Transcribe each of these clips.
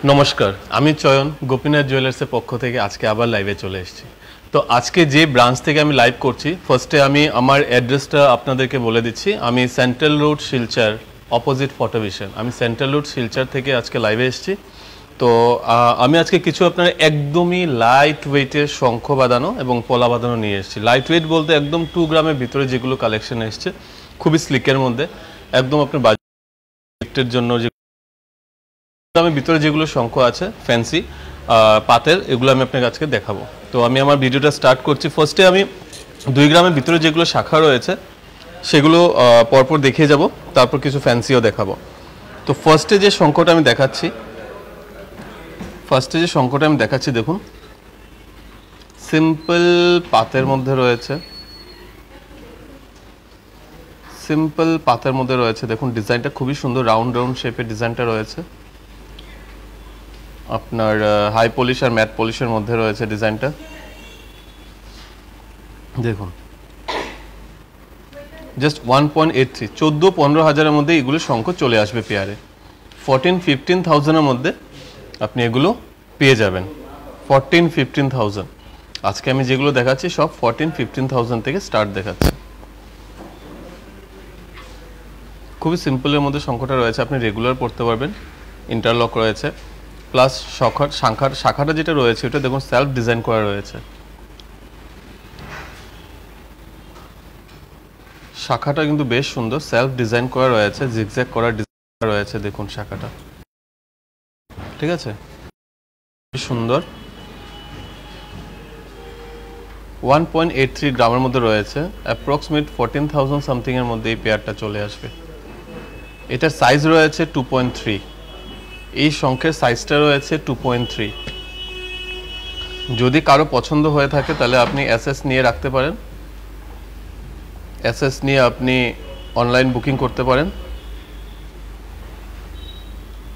নমস্কার, আমি চয়ন গোপীনাথ জুয়েলার্সের পক্ষ থেকে আজকে আবার লাইভে চলে এসেছি। তো আজকে যে ব্রাঞ্চ থেকে আমি লাইভ করছি, ফার্স্টে আমি আমার অ্যাড্রেসটা আপনাদেরকে বলে দিচ্ছি। আমি সেন্ট্রাল রোড শিলচর, অপোজিট ফটোভিশন। আমি সেন্ট্রাল রোড শিলচর থেকে আজকে লাইভে এসেছি। তো আমি আজকে কিছু আপনার একদমই লাইট ওয়েটের শঙ্খ বাঁধানো এবং পলা বাঁধানো নিয়ে এসেছি। লাইট ওয়েট বলতে একদম 2 গ্রামের ভিতরে যেগুলো কালেকশন এসছে, খুবই স্লিকের মধ্যে, একদম আপনার বাজেটের জন্য যে আমি ভিতরে যেগুলো শঙ্খ আছে ফ্যান্সি পাতের, এগুলো আমি আপনাকে আজকে দেখাবো। তো আমি আমার ভিডিওটা স্টার্ট করছি। ফার্স্টে আমি 2 গ্রামের ভিতরে যেগুলো শাখা রয়েছে সেগুলো পরপর দেখিয়ে যাব, তারপর কিছু ফ্যান্সিও দেখাবো। তো ফার্স্টে যে শঙ্খটা আমি দেখাচ্ছি, দেখুন সিম্পল পাতের মধ্যে রয়েছে, দেখুন ডিজাইনটা খুবই সুন্দর, রাউন্ড শেপের ডিজাইনটা রয়েছে। আপনার হাই পলিশ আর ম্যাট পলিশের মধ্যে রয়েছে ডিজাইনটা। দেখুন জাস্ট 1.83, 14-15 হাজারের মধ্যে এগুলো শঙ্খ চলে আসবে পেয়ারে। 14-15,000 এর মধ্যে আপনি এগুলো পেয়ে যাবেন। 14-15,000। আজকে আমি যেগুলো দেখাচ্ছি সব 14-15,000 থেকে স্টার্ট দেখাচ্ছি। খুবই সিম্পলের মধ্যে শঙ্খটা রয়েছে, আপনি রেগুলার পড়তে পারবেন। ইন্টারলক রয়েছে, প্লাস শাখাটা যেটা রয়েছে ওটা দেখুন সেলফ ডিজাইন করা রয়েছে। শাখাটা কিন্তু বেশ সুন্দর, সেলফ ডিজাইন করা রয়েছে, জিগজ্যাগ করা ডিজাইন রয়েছে। দেখুন শাখাটা ঠিক আছে, সুন্দর। 1.83 গ্রামের মধ্যে রয়েছে, অ্যাপ্রক্সিমেট 14,000 সামথিং এর মধ্যে এই পেয়ারটা চলে আসবে। এটার সাইজ রয়েছে 2.3, এই শঙ্খের সাইজটা রয়েছে 2.3। যদি কারো পছন্দ হয়ে থাকে তাহলে আপনি এসএস নিয়ে রাখতে পারেন, এসএস নিয়ে আপনি অনলাইন বুকিং করতে পারেন।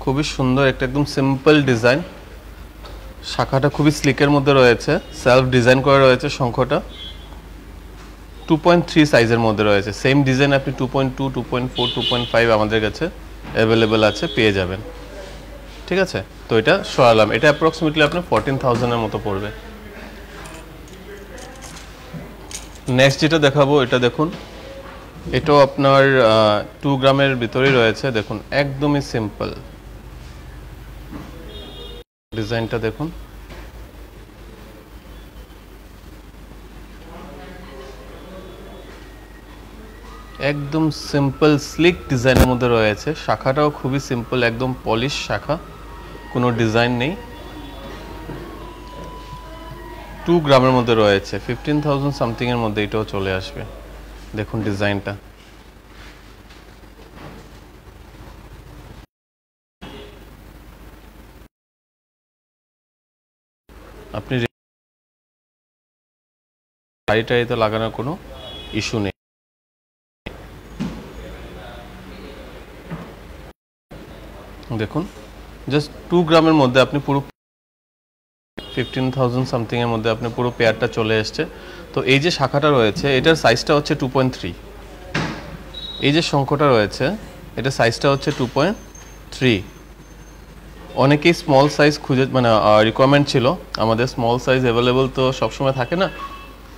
খুবই সুন্দর একটা একদম সিম্পল ডিজাইন, শাখাটা খুবই স্লিকের মধ্যে রয়েছে, সেলফ ডিজাইন করা রয়েছে। শঙ্খটা 2.3 সাইজের মধ্যে রয়েছে। সেম ডিজাইন আপনি 2.2, 2.4, 2.5 আমাদের কাছে অ্যাভেলেবেল আছে, পেয়ে যাবেন। ঠিক আছে, তো এটা সরালাম। এটা অ্যাপ্রক্সিমেটলি আপনার 14,000 এর মতো পড়বে। নেক্সট যেটা দেখাবো এটা দেখুন, এটাও আপনার 2 গ্রামের ভিতরেই রয়েছে। দেখুন একদমই সিম্পল ডিজাইনটা, দেখুন একদম সিম্পল স্লিক ডিজাইনের মধ্যে রয়েছে। শাখাটাও খুবই সিম্পল, একদম পলিশ শাখা, কোনো ডিজাইন নেই। 2 গ্রামের মধ্যে রয়েছে, 15,000 সামথিং এর মধ্যে এটাও চলে আসবে। দেখুন ডিজাইনটা আপনি গাড়িটাইতে লাগানোর কোনো ইস্যু নেই। দেখুন জাস্ট 2 গ্রামের মধ্যে আপনি পুরো 15,000 সামথিং এর মধ্যে আপনি পুরো পেয়ারটা চলে এসছে। তো এই যে শাখাটা রয়েছে এটার সাইজটা হচ্ছে 2.3। এই যে শঙ্খটা রয়েছে এটা সাইজটা হচ্ছে 2.3। অনেকেই স্মল সাইজ খুঁজে মানে রিকোয়ারমেন্ট ছিল, আমাদের স্মল সাইজ অ্যাভেলেবল তো সবসময় থাকে না।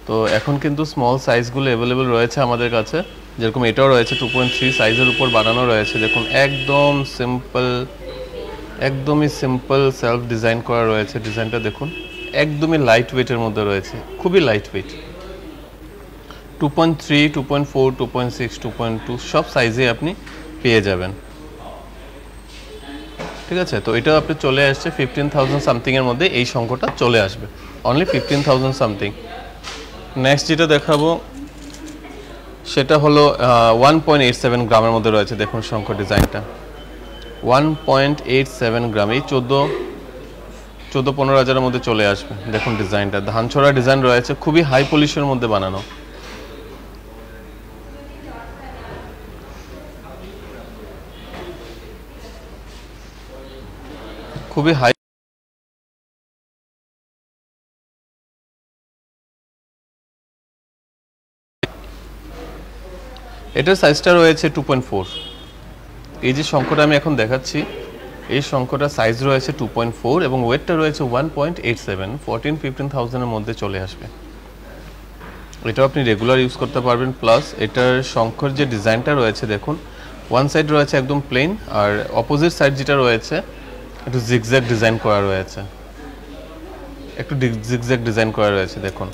তো এখন কিন্তু স্মল সাইজগুলো অ্যাভেলেবল রয়েছে আমাদের কাছে, যেরকম এটাও রয়েছে 2.3 সাইজের উপর বানানো রয়েছে। দেখুন একদম সিম্পল, একদমই সিম্পল সেলফ ডিজাইন করা রয়েছে। ডিজাইনটা দেখুন একদমই লাইট ওয়েটের মধ্যে রয়েছে, খুবই লাইট ওয়েট। 2.3, 2.4, 2.6, 2.2 সব সাইজে আপনি পেয়ে যাবেন। ঠিক আছে, তো এটা আপনি চলে আসছে 15,000 সামথিং এর মধ্যে, এই শঙ্খটা চলে আসবে অনলি 15,000 সামথিং। নেক্সট যেটা দেখাবো সেটা হলো 1.87 গ্রামের মধ্যে রয়েছে। দেখুন শঙ্খ ডিজাইনটা 1.87 গ্রাম, এই 14-15 হাজারের মধ্যে চলে আসবে। দেখুন ডিজাইনটা ধানছড়া ডিজাইন রয়েছে, খুবই হাই পলিশের মধ্যে বানানো। খুবই হাই, এটার সাইজটা রয়েছে 2.4। এই যে শঙ্খটা আমি এখন দেখাচ্ছি, এই শঙ্খটা সাইজ রয়েছে 2.4 এবং ওয়েটটা রয়েছে 1.87, 14-15,000 এর মধ্যে চলে আসবে। এটাও আপনি রেগুলার ইউজ করতে পারবেন। প্লাস এটার শঙ্খর যে ডিজাইনটা রয়েছে দেখুন, ওয়ান সাইড রয়েছে একদম প্লেন, আর অপোজিট সাইড যেটা রয়েছে একটু জিগজ্যাগ ডিজাইন করা রয়েছে, একটু জিগজ্যাগ ডিজাইন করা রয়েছে। দেখুন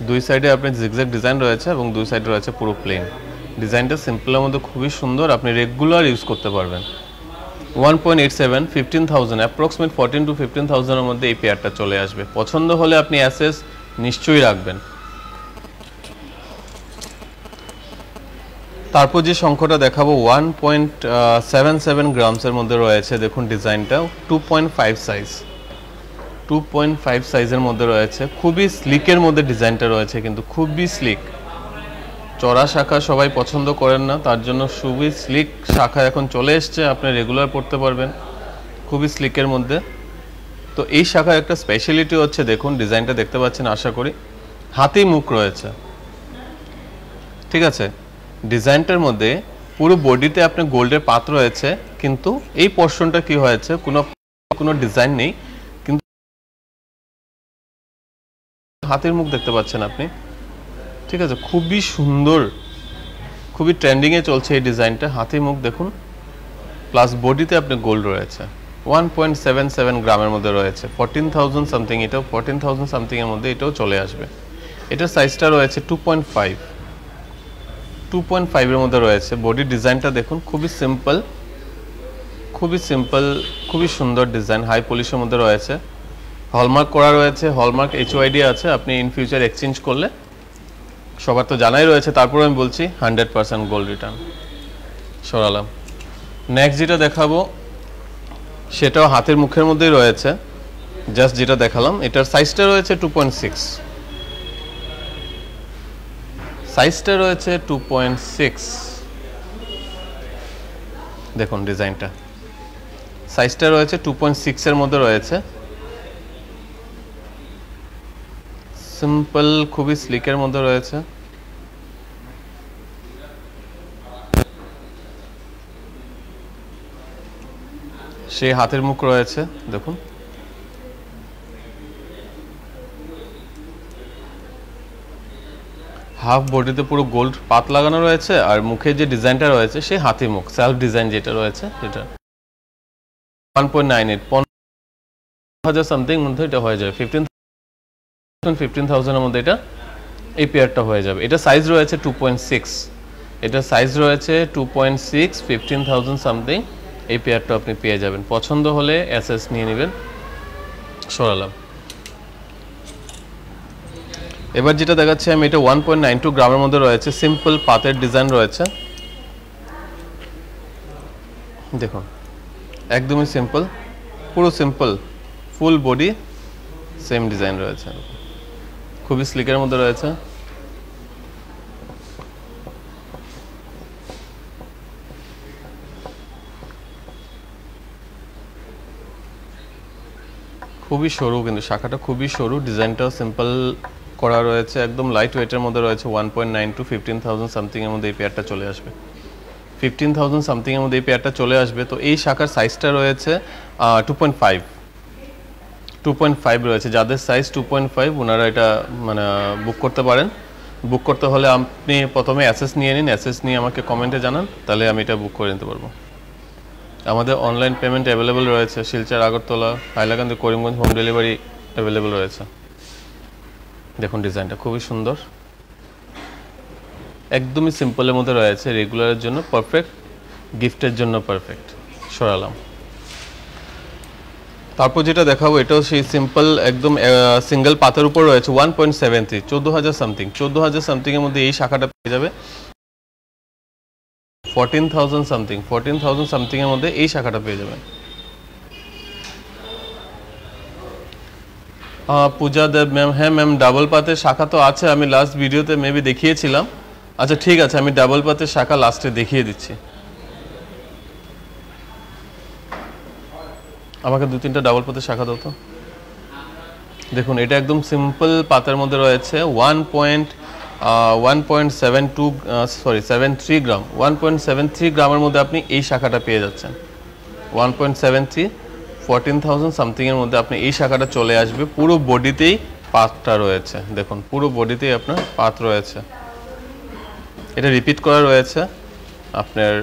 দুই সাইডে আপনার জিগজ্যাগ ডিজাইন রয়েছে এবং দুই সাইডে রয়েছে পুরো প্লেন। ডিজাইনটা সিম্পলের মধ্যে খুবই সুন্দর, আপনি রেগুলার ইউজ করতে পারবেন। 1.87, 15,000, অ্যাপ্রক্সিমেট 14-15,000 এর মধ্যে এই পেয়ারটা চলে আসবে। পছন্দ হলে আপনি অ্যাসেস নিশ্চয়ই রাখবেন। তারপর যে শঙ্খটা দেখাবো 1.77 গ্রামসের মধ্যে রয়েছে। দেখুন ডিজাইনটা 2.5 সাইজ, 2.5 সাইজের মধ্যে রয়েছে। খুবই স্লিকের মধ্যে ডিজাইনটা রয়েছে, কিন্তু খুবই স্লিক। চড়া শাখা সবাই পছন্দ করেন না, তার জন্য খুবই স্লিক শাখা এখন চলে এসছে, আপনি রেগুলার পড়তে পারবেন খুবই স্লিকের মধ্যে। তো এই শাখার একটা স্পেশালিটি হচ্ছে, দেখুন ডিজাইনটা দেখতে পাচ্ছেন আশা করি, হাতি মুখ রয়েছে। ঠিক আছে, ডিজাইনটার মধ্যে পুরো বডিতে আপনার গোল্ডের পাত রয়েছে, কিন্তু এই পোর্শনটা কি হয়েছে, কোনো ডিজাইন নেই, কিন্তু হাতির মুখ দেখতে পাচ্ছেন আপনি। ঠিক আছে, খুবই সুন্দর, খুবই ট্রেন্ডিংয়ে চলছে এই ডিজাইনটা। হাতির মুখ দেখুন, প্লাস বডিতে আপনার গোল্ড রয়েছে। 1.77 গ্রামের মধ্যে রয়েছে, 14,000 সামথিং, এটাও 14,000 সামথিং এর মধ্যে এটাও চলে আসবে। এটার সাইজটা রয়েছে 2.5 এর মধ্যে রয়েছে। বডি ডিজাইনটা দেখুন, খুবই সিম্পল, খুবই সুন্দর ডিজাইন, হাই পলিশের মধ্যে রয়েছে। হলমার্ক করা রয়েছে, হলমার্ক HYD আছে, আপনি ইন ফিউচার এক্সচেঞ্জ করলে, সবার তো জানাই রয়েছে, তারপরে আমি বলছি 100% গোল্ড রিটার্ন। সরালাম। নেক্সট যেটা দেখাবো সেটাও হাতের মুখের মধ্যেই রয়েছে, জাস্ট যেটা দেখালাম। এটার সাইজটা রয়েছে 2.6, সাইজটা রয়েছে 2.6। দেখুন ডিজাইনটা, সাইজটা রয়েছে 2.6 এর মধ্যে রয়েছে। সিম্পল, খুবই স্লিকের মধ্যে রয়েছে। সেই হাতের মুখ রয়েছে দেখুন, হাফ বডিতে পুরো গোল্ড পাত লাগানো রয়েছে, আর মুখে যে ডিজাইনটা রয়েছে সেই হাতি মুখ সেলফ ডিজাইন যেটা রয়েছে সেটা 1.98, 15,000 সামথিং মধ্যে এটা হয়ে যাবে। 15,000 এর মধ্যে এটা এই পেয়ারটা হয়ে যাবে। এটা সাইজ রয়েছে 2.6, এটা সাইজ রয়েছে 2.6, 15,000 সামথিং এই পেয়ারটা আপনি পেয়ে যাবেন। পছন্দ হলে এসএস নিয়ে নেবেন। সরালাম। এবার যেটা দেখাচ্ছি আমি, এটা 1.92 গ্রামের মধ্যে রয়েছে, সিম্পল পাতের ডিজাইন রয়েছে। দেখুন একদমই সিম্পল, পুরো simple, full body same design রয়েছে, খুবই স্লিকের মধ্যে রয়েছে। খুবই সরু, কিন্তু শাখাটা খুবই সরু, ডিজাইনটাও সিম্পল করা রয়েছে, একদম লাইট ওয়েটের মধ্যে রয়েছে। 1.92, 15,000 সামথিং এর মধ্যে এই পেয়ারটা চলে আসবে। 15,000 সামথিং এর মধ্যে এই পেয়ারটা চলে আসবে। তো এই শাখার সাইজটা রয়েছে 2.5 রয়েছে। যাদের সাইজ 2.5 ওনারা এটা মানে বুক করতে পারেন। বুক করতে হলে আপনি প্রথমে অ্যাসেস নিয়ে নিন, অ্যাসেস নিয়ে আমাকে কমেন্টে জানান, তাহলে আমি এটা বুক করে নিতে পারবো। আমাদের অনলাইন পেমেন্ট অ্যাভেলেবেল রয়েছে, Silchar, Agartala, Hailakandi, Karimganj home delivery available রয়েছে। দেখুন ডিজাইনটা খুবই সুন্দর, একদমই সিম্পলের মধ্যে রয়েছে, রেগুলারের জন্য পারফেক্ট, গিফটের জন্য পারফেক্ট। সরালাম। তারপর যেটা দেখাবো এটাও সেই সিম্পল, একদম সিঙ্গেল পাতের উপর রয়েছে। 1.73, 14,000 সামথিং, 14,000 সামথিং এর মধ্যে এই শাখাটা পেয়ে যাবে। 14,000 সামথিং, 14,000 সামথিং এর মধ্যে এই শাখাটা পেয়ে যাবেন। পূজা দেব ম্যাম, হ্যাঁ ম্যাম, ডাবল পাতের শাখা তো আছে, আমি লাস্ট ভিডিওতে মেবি দেখিয়েছিলাম। আচ্ছা ঠিক আছে, আমি ডাবল পাতের শাখা লাস্টে দেখিয়ে দিচ্ছি। আমাকে 2-3টা ডাবল পাতের শাখা দাও তো। দেখুন এটা একদম সিম্পল পাতের মধ্যে রয়েছে, 1.72 সরি 73 গ্রাম, 1.73 গ্রামের মধ্যে আপনি এই শাখাটা পেয়ে যাচ্ছেন। 1.73 14,000 সামথিং এর মধ্যে আপনি এই শাখাটা চলে আসবে। পুরো বডিতেই পাতটা রয়েছে, দেখুন পুরো বডিতেই আপনার পাত রয়েছে। এটা রিপিট করা রয়েছে, আপনার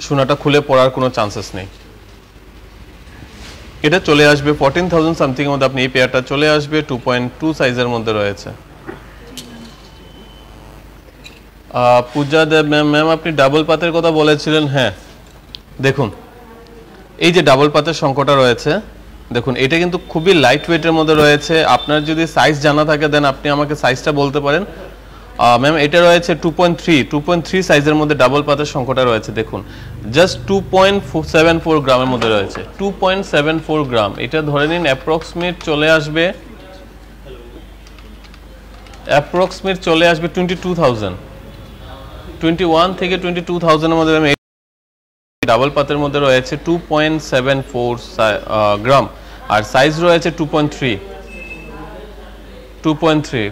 সোনাটা খুলে পড়ার কোনো চান্সেস নেই। এটা চলে আসবে 14,000 সামথিং এর মধ্যে আপনি এই পেয়ারটা চলে আসবে। 2.2 সাইজের মধ্যে রয়েছে। পূজা দেব ম্যাম আপনি ডাবল পাতের কথা বলেছিলেন। হ্যাঁ দেখুন এই যে ডাবল পাতের সংখ্যাটা রয়েছে, দেখুন এটা কিন্তু খুবই লাইট ওয়েটের মধ্যে রয়েছে। আপনার যদি সাইজ জানা থাকে দেন আপনি আমাকে সাইজটা বলতে পারেন। ম্যাম এটা রয়েছে 2.3 সাইজের মধ্যে ডাবল পাতের সংখ্যাটা রয়েছে। দেখুন জাস্ট 2.74 গ্রামের মধ্যে রয়েছে। 2.74 গ্রাম, এটা ধরে নিন অ্যাপ্রক্সিমেট চলে আসবে 22,000, 21 থেকে 22,000 এর মধ্যে ডাবল পাতের মধ্যে রয়েছে 2.74 গ্রাম, আর সাইজ রয়েছে 2.3।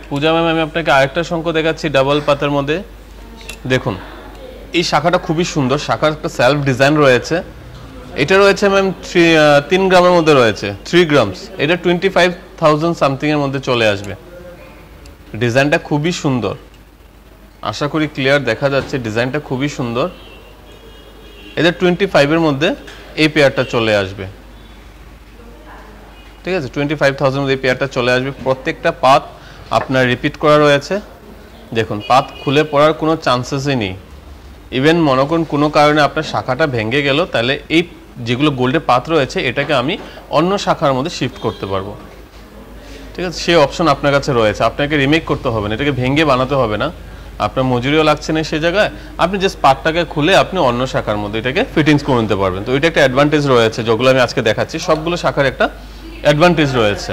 পূজা ম্যাম আমি আপনাকে আরেকটা সংখ্যা দেখাচ্ছি ডাবল পাতের মধ্যে। দেখুন এই শাখাটা খুবই সুন্দর, শাখার একটা সেলফ ডিজাইন রয়েছে। এটা রয়েছে ম্যাম 3 গ্রামের মধ্যে রয়েছে, 3 গ্রামস। এটা 25,000 সামথিং এর মধ্যে চলে আসবে। ডিজাইনটা খুবই সুন্দর, আশা করি ক্লিয়ার দেখা যাচ্ছে। ডিজাইনটা খুবই সুন্দর। এদের 25 এর মধ্যে এই পেয়ারটা চলে আসবে, ঠিক আছে। 25,000 মধ্যে এই পেয়ারটা চলে আসবে। প্রত্যেকটা পাত আপনার রিপিট করা রয়েছে। দেখুন পাত খুলে পড়ার কোনো চান্সেসই নেই। ইভেন মনে করুন কোনো কারণে আপনার শাখাটা ভেঙে গেল, তাহলে এই যেগুলো গোল্ডে পাত রয়েছে এটাকে আমি অন্য শাখার মধ্যে শিফট করতে পারবো, ঠিক আছে। সেই অপশন আপনার কাছে রয়েছে। আপনাকে রিমেক করতে হবে না, এটাকে ভেঙে বানাতে হবে না, আপনার মজুরিও লাগছে না সেই জায়গায়। আপনি জাস্ট পার্টটাকে খুলে আপনি অন্য শাখার মধ্যে এটাকে ফিটিংস করে নিতে পারবেন। তো এটা একটা অ্যাডভান্টেজ রয়েছে, যেগুলো আমি আজকে দেখাচ্ছি সবগুলো শাখার একটা অ্যাডভান্টেজ রয়েছে।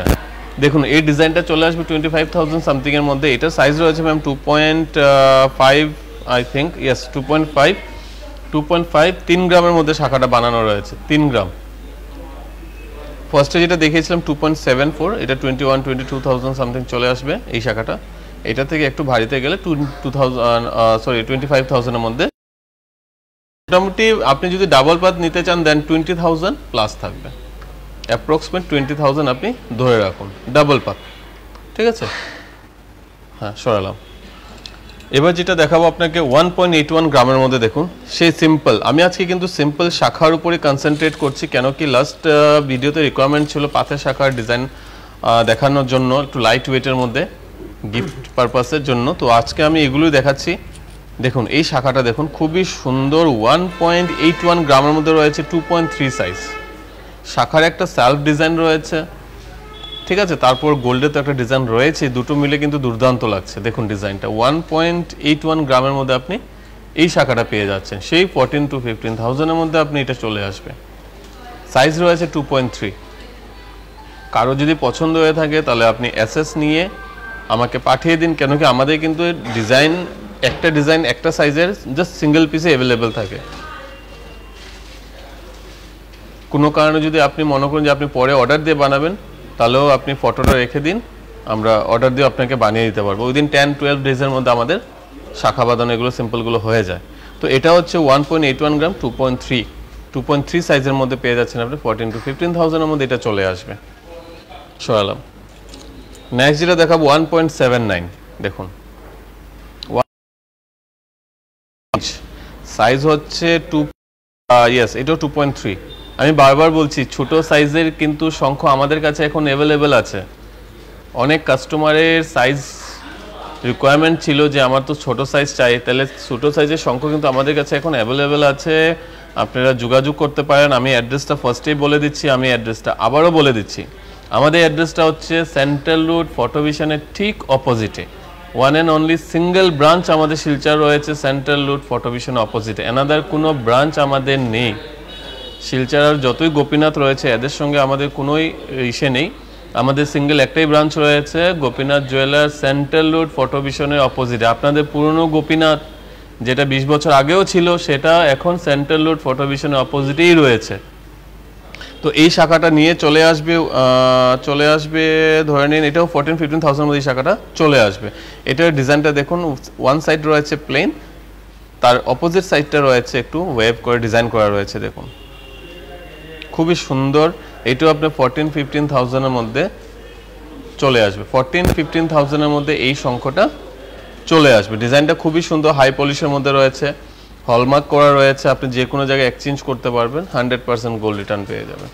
দেখুন এই ডিজাইনটা চলে আসবে 25,000 সামথিং এর মধ্যে। এটা সাইজ রয়েছে ম্যাম 2.5 আই থিঙ্ক, ইয়েস 2.5 3 গ্রামের মধ্যে শাখাটা বানানো রয়েছে, 3 গ্রাম। ফার্স্টে যেটা দেখিয়েছিলাম 2.74, এটা 22,000 সামথিং চলে আসবে এই শাখাটা। এটা থেকে একটু ভারীতে গেলে 25,000 এর মধ্যে মোটামুটি। আপনি যদি ডাবল পাত নিতে চান দেন 20,000 প্লাস থাকবে, অ্যাপ্রক্সিমেট 20,000 আপনি ধরে রাখুন ডাবল পাত, ঠিক আছে। হ্যাঁ সরালাম। এবার যেটা দেখাবো আপনাকে 1.81 গ্রামের মধ্যে। দেখুন সেই সিম্পল, আমি আজকে কিন্তু সিম্পল শাখার উপরে কনসেন্ট্রেট করছি, কেন কি লাস্ট ভিডিওতে রিকোয়ারমেন্ট ছিল পাতের শাখার ডিজাইন দেখানোর জন্য, একটু লাইট ওয়েটের মধ্যে গিফট পারপাসের জন্য। তো আজকে আমি এগুলোই দেখাচ্ছি। দেখুন এই শাখাটা দেখুন খুবই সুন্দর, 1.81 গ্রামের মধ্যে রয়েছে, 2.3 সাইজ। শাখার একটা সেলফ ডিজাইন রয়েছে, ঠিক আছে। তারপর গোল্ডের তো একটা ডিজাইন রয়েছে, দুটো মিলে কিন্তু দুর্দান্ত লাগছে। দেখুন ডিজাইনটা 1.81 গ্রামের মধ্যে আপনি এই শাখাটা পেয়ে যাচ্ছেন। সেই 14 to 15,000 এর মধ্যে আপনি এটা চলে আসবে। সাইজ রয়েছে 2.3। কারো যদি পছন্দ হয়ে থাকে তাহলে আপনি এসএস নিয়ে আমাকে পাঠিয়ে দিন, কেন কি আমাদের কিন্তু ডিজাইন একটা সাইজের জাস্ট সিঙ্গেল পিসে অ্যাভেলেবেল থাকে। কোনো কারণে যদি আপনি মনে করেন যে আপনি পরে অর্ডার দিয়ে বানাবেন, তাহলেও আপনি ফটোটা রেখে দিন, আমরা অর্ডার দিয়ে আপনাকে বানিয়ে দিতে পারবো। উইদিন 10-12 ডেজের মধ্যে আমাদের শাখা বাঁধানো এগুলো সিম্পলগুলো হয়ে যায়। তো এটা হচ্ছে 1.81 গ্রাম 2.3 সাইজের মধ্যে পেয়ে যাচ্ছেন আপনি। 14 to 15,000 এর মধ্যে এটা চলে আসবে। সরালাম। নেক্সট যেটা দেখাবো 1.79। দেখুন সাইজ হচ্ছে এটাও 2.3। আমি বারবার বলছি ছোট সাইজের কিন্তু সংখ্যা আমাদের কাছে এখন অ্যাভেলেবেল আছে। অনেক কাস্টমারের সাইজ রিকোয়ারমেন্ট ছিল যে আমার তো ছোট সাইজ চাই, তাহলে ছোট সাইজের সংখ্যা কিন্তু আমাদের কাছে এখন অ্যাভেলেবেল আছে। আপনারা যোগাযোগ করতে পারেন। আমি অ্যাড্রেসটা ফার্স্টেই বলে দিচ্ছি, আমি অ্যাড্রেসটা আবারও বলে দিচ্ছি। আমাদের অ্যাড্রেসটা হচ্ছে সেন্ট্রাল রোড ফটোভিশনের ঠিক অপোজিটে, one and only single branch আমাদের শিলচর রয়েছে সেন্ট্রাল রোড ফটোভিশনের অপোজিটে। এনাদার কোনো ব্রাঞ্চ আমাদের নেই। শিলচর যতই গোপীনাথ রয়েছে এদের সঙ্গে আমাদের কোনোই ইসে নেই। আমাদের সিঙ্গেল একটাই ব্রাঞ্চ রয়েছে, গোপীনাথ জুয়েলার্স, সেন্ট্রাল রোড ফটোভিশনের অপোজিটে। আপনাদের পুরনো গোপীনাথ যেটা 20 বছর আগেও ছিল, সেটা এখন সেন্ট্রাল রোড ফটোভিশনের অপোজিটেই রয়েছে। তো এই শাখাটা নিয়ে চলে আসবে ধরে নিন এটাও 14-15,000 মধ্যে এই শাখাটা চলে আসবে। এটার ডিজাইনটা দেখুন, ওয়ান সাইড রয়েছে প্লেন, তার অপোজিট সাইডটা রয়েছে একটু ওয়েভ করে ডিজাইন করা রয়েছে, দেখুন খুবই সুন্দর। এটাও আপনার 14-15,000 এর মধ্যে চলে আসবে। 14-15,000 এর মধ্যে এই শঙ্খটা চলে আসবে। ডিজাইনটা খুবই সুন্দর, হাই পলিশের মধ্যে রয়েছে, হলমার্ক করা রয়েছে, আপনি যে কোনো জায়গায় এক্সচেঞ্জ করতে পারবেন, 100% গোল্ড রিটার্ন পেয়ে যাবেন।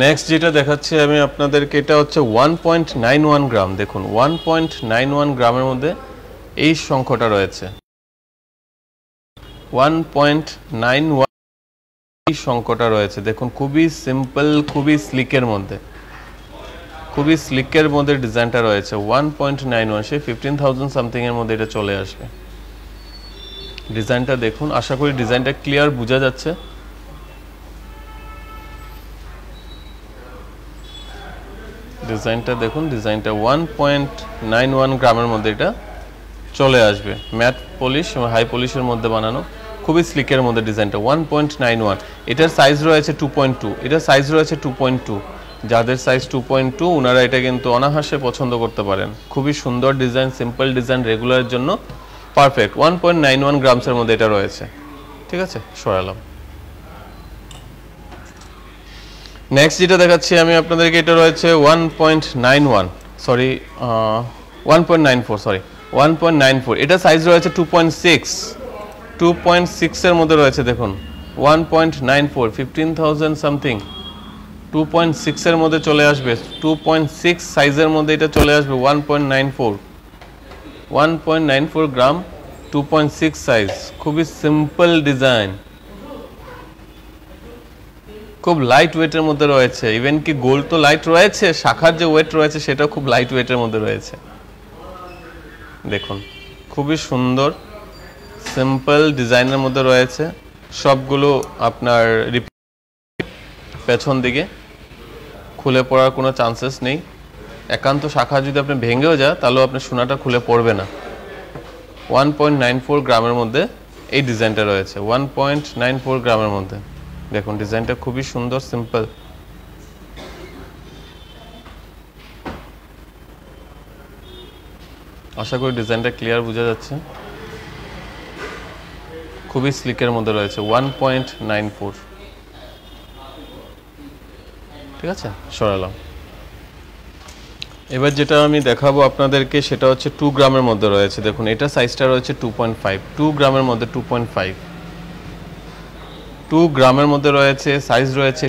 নেক্সট যেটা দেখাচ্ছি আমি আপনাদেরকে, এটা হচ্ছে 1.91 গ্রাম। দেখুন 1.91 গ্রামের মধ্যে এই শঙ্খটা রয়েছে। 1.91 এই শঙ্খটা রয়েছে, দেখুন খুবই সিম্পল, খুবই স্লিকের মধ্যে, খুবই স্লিকের মধ্যে ডিজাইনটা রয়েছে। 1.91 সেই 15,000 সামথিং এর মধ্যে এটা চলে আসবে। ডিজাইনটা দেখুন, আশা করি ডিজাইনটা ক্লিয়ার বোঝা যাচ্ছে। ডিজাইনটা দেখুন, ডিজাইনটা 1.91 গ্রামের মধ্যে এটা চলে আসবে। ম্যাট পলিশ এবং হাই পলিশের মধ্যে বানানো, খুবই স্লিকের মধ্যে ডিজাইনটা। 1.91, এটার সাইজ রয়েছে 2.2, এটার সাইজ রয়েছে 2.2। যাদের সাইজ 2.2 ওনারা এটা কিন্তু অনায়াসে পছন্দ করতে পারেন। খুবই সুন্দর ডিজাইন, সিম্পল ডিজাইন, রেগুলারের জন্য পারফেক্ট। 1.91 গ্রামসের মধ্যে এটা রয়েছে। ঠিক আছে, সরালাম। নেক্সট যেটা দেখাচ্ছি আমি আপনাদেরকে, এটা রয়েছে 1.94, এটা সাইজ রয়েছে 2.6 এর মধ্যে রয়েছে। দেখুন 1.94, 15,000 সামথিং, 2.6 এর মধ্যে চলে আসবে। 2.6 সাইজের মধ্যে এটা চলে আসবে। 1.94 গ্রাম, 2.6 সাইজ, খুবই সিম্পল ডিজাইন, খুব লাইট ওয়েটের মধ্যে রয়েছে। ইভেন কি গোল্ড তো লাইট রয়েছে, শাখার যে ওয়েট রয়েছে সেটাও খুব লাইট ওয়েটের মধ্যে রয়েছে। দেখুন খুবই সুন্দর সিম্পল ডিজাইনের মধ্যে রয়েছে। সবগুলো আপনার পেছন দিকে খুলে পড়ার কোনো চান্সেস নেই। একান্ত শাখা যদি আপনি ভেঙেও যায় তাহলেও আপনার সোনাটা খুলে পড়বে না। 1.94 গ্রামের মধ্যে এই ডিজাইনটা রয়েছে। 1.94 গ্রামের মধ্যে দেখুন ডিজাইনটা খুবই সুন্দর, সিম্পল। আশা করি ডিজাইনটা ক্লিয়ার বোঝা যাচ্ছে। খুবই স্লিকের মধ্যে রয়েছে। 1.94। ঠিক আছে, সরালাম। এবার যেটা আমি দেখাবো আপনাদেরকে সেটা হচ্ছে 2 গ্রামের মধ্যে রয়েছে। দেখুন এটা সাইজটা রয়েছে 2.5, 2 গ্রামের মধ্যে 2.5, 2 গ্রামের মধ্যে রয়েছে, সাইজ রয়েছে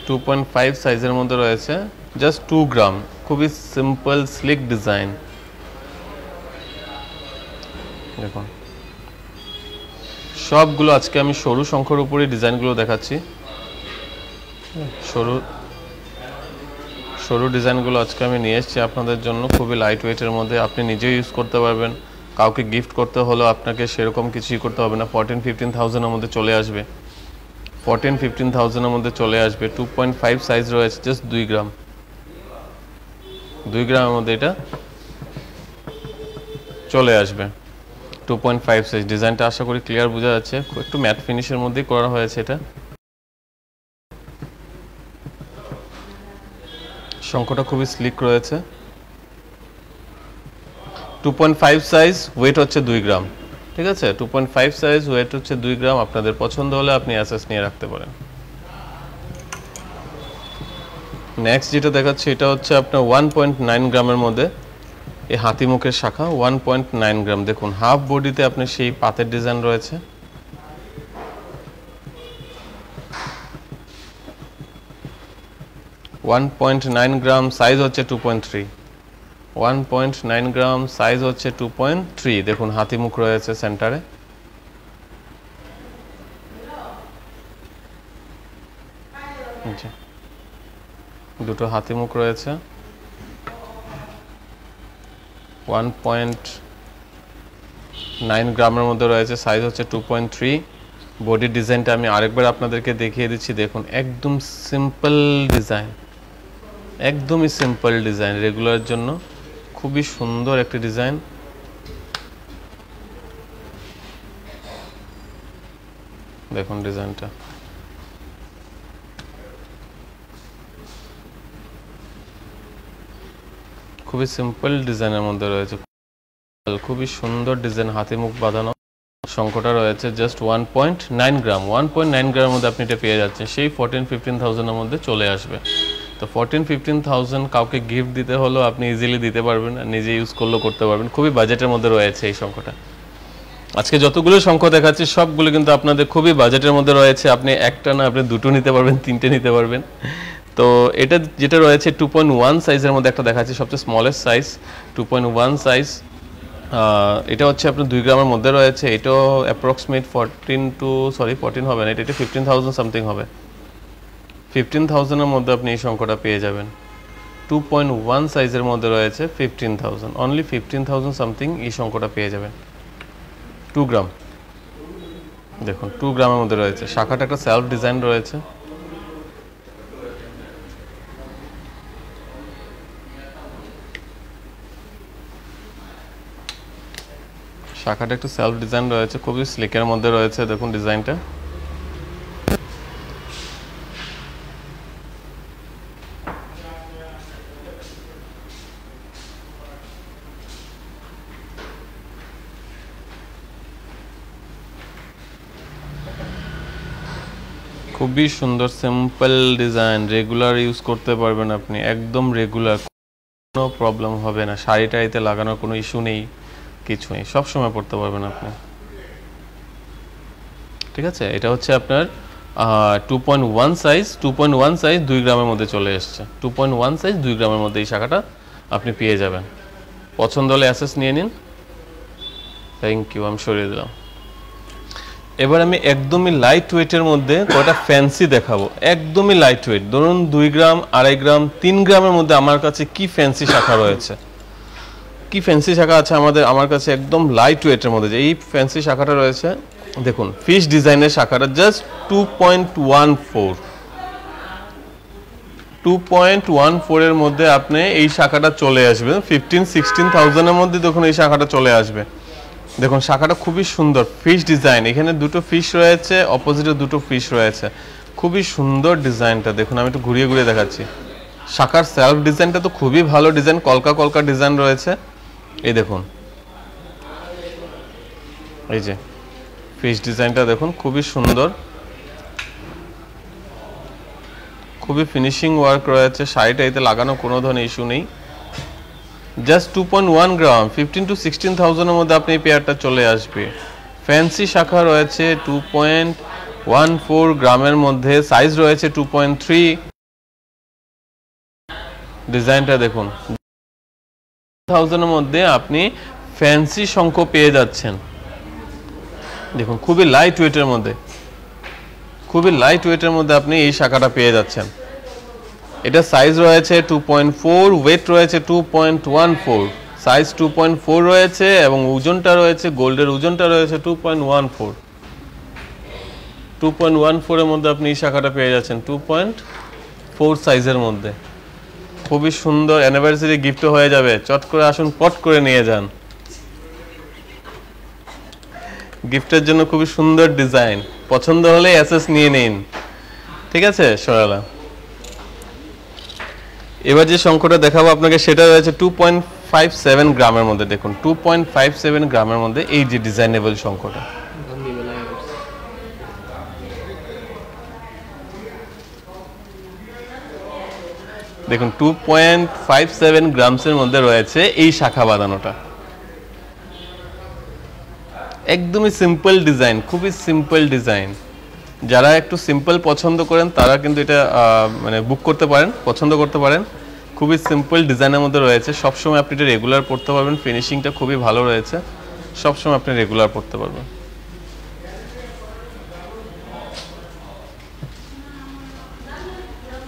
2.5 সাইজের মধ্যে রয়েছে, জাস্ট 2 গ্রাম। খুবই সিম্পল স্লিক ডিজাইন। দেখুন সবগুলো আজকে আমি সরু শঙ্খের উপরে ডিজাইনগুলো দেখাচ্ছি। সরু ডিজাইনগুলো আজকে আমি নিয়ে এসেছি আপনাদের জন্য, খুবই লাইট ওয়েটের মধ্যে। আপনি নিজেও ইউজ করতে পারবেন, কাউকে গিফট করতে হলেও আপনাকে সেরকম কিছুই করতে হবে না। 14-15,000 এর মধ্যে চলে আসবে। 14-15,000 এর মধ্যে চলে আসবে। 2.5 সাইজ রয়েছে, জাস্ট 2 গ্রাম। 2 গ্রামের মধ্যে এটা চলে আসবে। 2.5 সাইজ। ডিজাইনটা আশা করি ক্লিয়ার বোঝা যাচ্ছে। একটু ম্যাট ফিনিশের মধ্যেই করা হয়েছে এটা। শঙ্খটা খুবই স্লিক রয়েছে। 2.5 সাইজ, ওয়েট হচ্ছে 2 গ্রাম। ঠিক আছে, 2.5 সাইজ, ওয়েট হচ্ছে 2 গ্রাম। আপনাদের পছন্দ হলে আপনি অ্যাসেস নিয়ে রাখতে পারেন। নেক্সট যেটা দেখাচ্ছি এটা হচ্ছে আপনার 1.9 গ্রামের মধ্যে এই হাতিমুখের শাখা। 1.9 গ্রাম। দেখুন হাফ বডিতে আপনার সেই পাতের ডিজাইন রয়েছে। $1.9 গ্রাম, সাইজ হচ্ছে 2.3। 1.9 গ্রাম, সাইজ হচ্ছে 2.3। দেখুন হাতিমুখ রয়েছে সেন্টারে। দুটো হাতিমুখ রয়েছে। 1.9 গ্রামের মধ্যে রয়েছে, সাইজ হচ্ছে 2.3। বডি ডিজাইনটা আমি আরেকবার আপনাদেরকে দেখিয়ে দিচ্ছি। দেখুন একদম সিম্পল ডিজাইন, একদমই সিম্পল ডিজাইন, রেগুলার জন্য খুবই সুন্দর একটি ডিজাইন। দেখুন ডিজাইনটা খুবই সিম্পল ডিজাইনের মধ্যে রয়েছে, খুবই সুন্দর ডিজাইন, হাতে মুখ বাঁধানো। শঙ্খটা রয়েছে জাস্ট 1.9 গ্রাম, 1.9 গ্রামের মধ্যে আপনি এটা পেয়ে যাচ্ছেন। সেই 14-15,000-এর মধ্যে চলে আসবে। তো 14-15,000 কাউকে গিফট দিতে হলো আপনি ইজিলি দিতে পারবেন, নিজে ইউজ করলেও করতে পারবেন। খুবই বাজেটের মধ্যে রয়েছে এই শঙ্খটা। আজকে যতগুলো শঙ্খ দেখাচ্ছি সবগুলো কিন্তু আপনাদের খুবই বাজেটের মধ্যে রয়েছে। আপনি একটা না, আপনি দুটো নিতে পারবেন, তিনটে নিতে পারবেন। তো এটা যেটা রয়েছে 2.1 সাইজের মধ্যে একটা দেখাচ্ছি, সবচেয়ে স্মলেস্ট সাইজ 2.1 সাইজ। এটা হচ্ছে আপনার 2 গ্রামের মধ্যে রয়েছে। এটাও অ্যাপ্রক্সিমেট 14 হবে না, এটা 15,000 সামথিং হবে। 15,000-এর মধ্যে আপনি এই শঙ্খটা পেয়ে যাবেন। 2.1 সাইজের মধ্যে রয়েছে 15,000, অনলি 15,000 সামথিং এই শঙ্খটা পেয়ে যাবেন। 2 গ্রাম, দেখুন 2 গ্রামের মধ্যে রয়েছে। শাখাটা একটা সেলফ ডিজাইন রয়েছে। শাখাটা একটু সেলফ ডিজাইন রয়েছে, খুবই স্লিকের মধ্যে রয়েছে। দেখুন ডিজাইনটা, খুবই সুন্দর সিম্পল ডিজাইন, রেগুলার ইউজ করতে পারবেন আপনি, একদম রেগুলার, কোনো প্রবলেম হবে না। শাড়ি টাড়িতে লাগানোর কোনো ইস্যু নেই, কিছু নেই, সবসময় পরতে পারবেন আপনি। ঠিক আছে, এটা হচ্ছে আপনার 2.1 সাইজ, 2.1 সাইজ 2 গ্রামের মধ্যে চলে এসছে। 2.1 সাইজ 2 গ্রামের মধ্যে এই শাখাটা আপনি পেয়ে যাবেন। পছন্দ হলে অ্যাসেস নিয়ে নিন। থ্যাংক ইউ, আমি সরিয়ে দিলাম। এবার আমি একদমই লাইট ওয়েটের মধ্যে কয়টা ফ্যান্সি দেখাবো, একদমই লাইট ওয়েট। ধরুন 2 গ্রাম, 2.5 গ্রাম, 3 গ্রামের মধ্যে আমার কাছে কি ফ্যান্সি শাখা রয়েছে, কি ফ্যান্সি শাখা আছে আমার কাছে একদম লাইট ওয়েটের মধ্যে। যে এই ফ্যান্সি শাখাটা রয়েছে, দেখুন ফিশ ডিজাইনের শাখাটা জাস্ট 2.14 এর মধ্যে আপনি এই শাখাটা চলে আসবে। 15-16,000-এর মধ্যে দেখুন এই শাখাটা চলে আসবে। দেখুন শাখাটা খুবই সুন্দর, ফিশ ডিজাইন, এখানে দুটো ফিশ রয়েছে, অপোজিটে দুটো ফিশ রয়েছে, খুবই সুন্দর ডিজাইনটা। দেখুন আমি একটু ঘুরিয়ে ঘুরিয়ে দেখাচ্ছি। শাখার সেলফ ডিজাইনটা তো খুবই ভালো ডিজাইন, কলকা কলকা ডিজাইন রয়েছে। এই দেখুন, এই যে ফিশ ডিজাইনটা দেখুন, খুবই সুন্দর, খুবই ফিনিশিং ওয়ার্ক রয়েছে। শাড়িটা এতে লাগানো কোনো ধরনের ইস্যু নেই। জাস্ট 2.1 গ্রাম, 15-16,000-এর মধ্যে আপনি এই পেয়ারটা চলে আসবে। ফ্যান্সি শাখা রয়েছে 2.14 গ্রামের মধ্যে, সাইজ রয়েছে 2.3। ডিজাইনটা দেখুন, 1000-এর মধ্যে আপনি ফ্যান্সি শঙ্খ পেয়ে যাচ্ছেন। দেখুন খুবই লাইট ওয়েটের মধ্যে, খুবই লাইট ওয়েটের মধ্যে আপনি এই শাখাটা পেয়ে যাচ্ছেন। এটা সাইজ রয়েছে 2.4, ওয়েট রয়েছে 2.14, সাইজ 2.4 রয়েছে এবং ওজনটা রয়েছে, গোল্ডের ওজনটা রয়েছে 2.14। 2.14 এর মধ্যে আপনি এই শাখাটা পেয়ে যাচ্ছেন 2.4 সাইজের মধ্যে। খুবই সুন্দর, অ্যানিভার্সারি গিফট হয়ে যাবে। চট করে আসুন, পট করে নিয়ে যান। গিফটের জন্য খুবই সুন্দর ডিজাইন, পছন্দ হলে অ্যাসেস নিয়ে নিন। ঠিক আছে, সরালা। এবার যে শঙ্খটা দেখাবো আপনাকে সেটা রয়েছে 2.57 গ্রামের মধ্যে। দেখুন 2.57 গ্রামের মধ্যে এই যে ডিজাইনেবল শঙ্খটা, দেখুন 2.57 গ্রামসের মধ্যে রয়েছে এই শাখা বাঁধানোটা। একদমই সিম্পল ডিজাইন, খুবই সিম্পল ডিজাইন। যারা একটু সিম্পল পছন্দ করেন তারা কিন্তু এটা মানে বুক করতে পারেন, পছন্দ করতে পারেন। খুবই সিম্পল ডিজাইনের মধ্যে রয়েছে, সবসময় আপনি এটা রেগুলার পড়তে পারবেন। ফিনিশিংটা খুবই ভালো রয়েছে, সবসময় আপনি রেগুলার পড়তে পারবেন।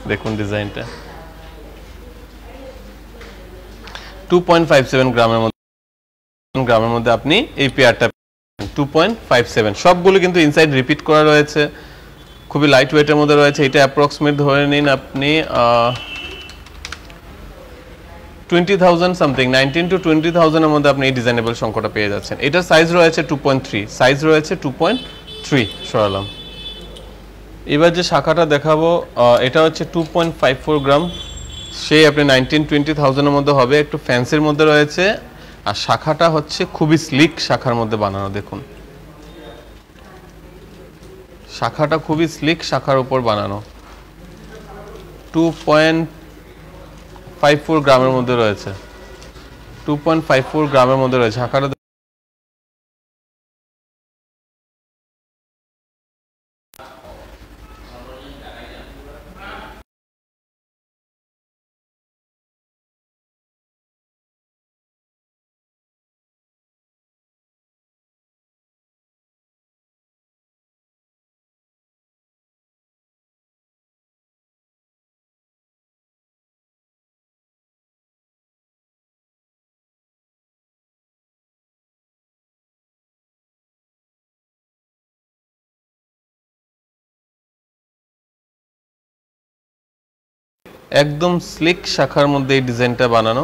দেখুন ডিজাইনটা 2.57 গ্রামের মধ্যে আপনি এই পেয়ারটা 2.57। সবগুলো কিন্তু ইনসাইড রিপিট করা রয়েছে, খুবই লাইট ওয়েটের মধ্যে রয়েছে। এটা অ্যাপ্রক্সিমেট ধরে নিন আপনি 20,000 সামথিং, 19-20,000-এর মধ্যে আপনি এই ডিজাইনেবল শঙ্খটা পেয়ে যাচ্ছেন। এটার সাইজ রয়েছে 2.3, সাইজ রয়েছে 2.3। সরালাম। এবার যে শাখাটা দেখাবো এটা হচ্ছে 2.54 গ্রাম, সেই আপনি 19-20,000 এর মধ্যে হবে, একটু ফ্যান্সির মধ্যে রয়েছে। আর শাখাটা হচ্ছে খুবই স্লিক শাখার মধ্যে বানানো, দেখুন শাখাটা খুবই স্লিক শাখার উপর বানানো। 2.54 গ্রামের মধ্যে রয়েছে, 2.54 গ্রামের মধ্যে রয়েছে শাখাটা। একদম স্লিক শাখার মধ্যে এই ডিজাইনটা বানানো,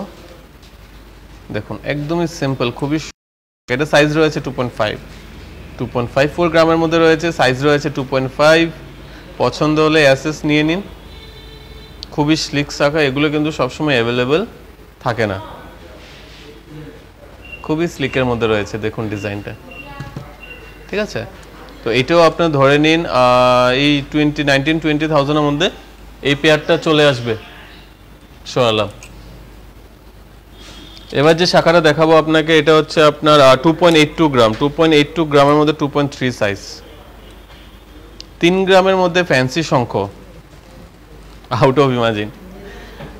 দেখুন একদমই সিম্পল, খুবই। এটা সাইজ রয়েছে 2.54 গ্রামের মধ্যে রয়েছে, সাইজ রয়েছে 2.5। পছন্দ হলে অ্যাসেস নিয়ে নিন। খুবই স্লিক শাখা, এগুলো কিন্তু সবসময় অ্যাভেলেবেল থাকে না। খুবই স্লিকের মধ্যে রয়েছে, দেখুন ডিজাইনটা, ঠিক আছে। তো এটাও আপনার ধরে নিন এই 19-20,000 এর মধ্যে এই পেয়ারটা চলে আসবে সরালাম। এবার যে শাখাটা দেখাবো আপনাকে, এটা হচ্ছে আপনার 2.82 গ্রাম, 2.82 গ্রামের মধ্যে 2.3 সাইজ, 3 গ্রামের মধ্যে fancy Shankha, out of imagine.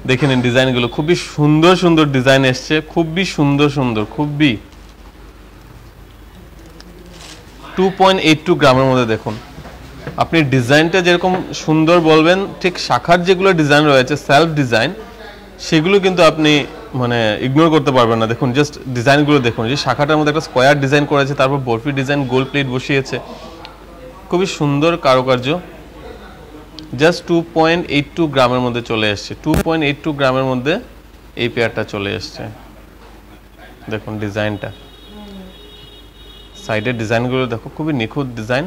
দেখে নিন ডিজাইনগুলো, খুবই সুন্দর সুন্দর ডিজাইন এসছে, খুবই সুন্দর সুন্দর, খুবই। 2.82 গ্রামের মধ্যে দেখুন, আপনি ডিজাইনটা যেরকম সুন্দর বলবেন, ঠিক শাখার যেগুলো ডিজাইন রয়েছে সেলফ ডিজাইন, সেগুলো কিন্তু আপনি মানে ইগনোর করতে পারবেন না। দেখুন জাস্ট ডিজাইনগুলো দেখুন, যে শাখাটার মধ্যে একটা স্কোয়ার ডিজাইন করেছে, তারপর বরফি ডিজাইন, গোল প্লেট বসিয়েছে, খুবই সুন্দর কারুকার্য। জাস্ট 2.82 গ্রামের মধ্যে চলে এসছে, 2.82 গ্রামের মধ্যে এই পেয়ারটা চলে এসছে। দেখুন ডিজাইনটা, সাইডের ডিজাইনগুলো দেখো, খুবই নিখুঁত ডিজাইন।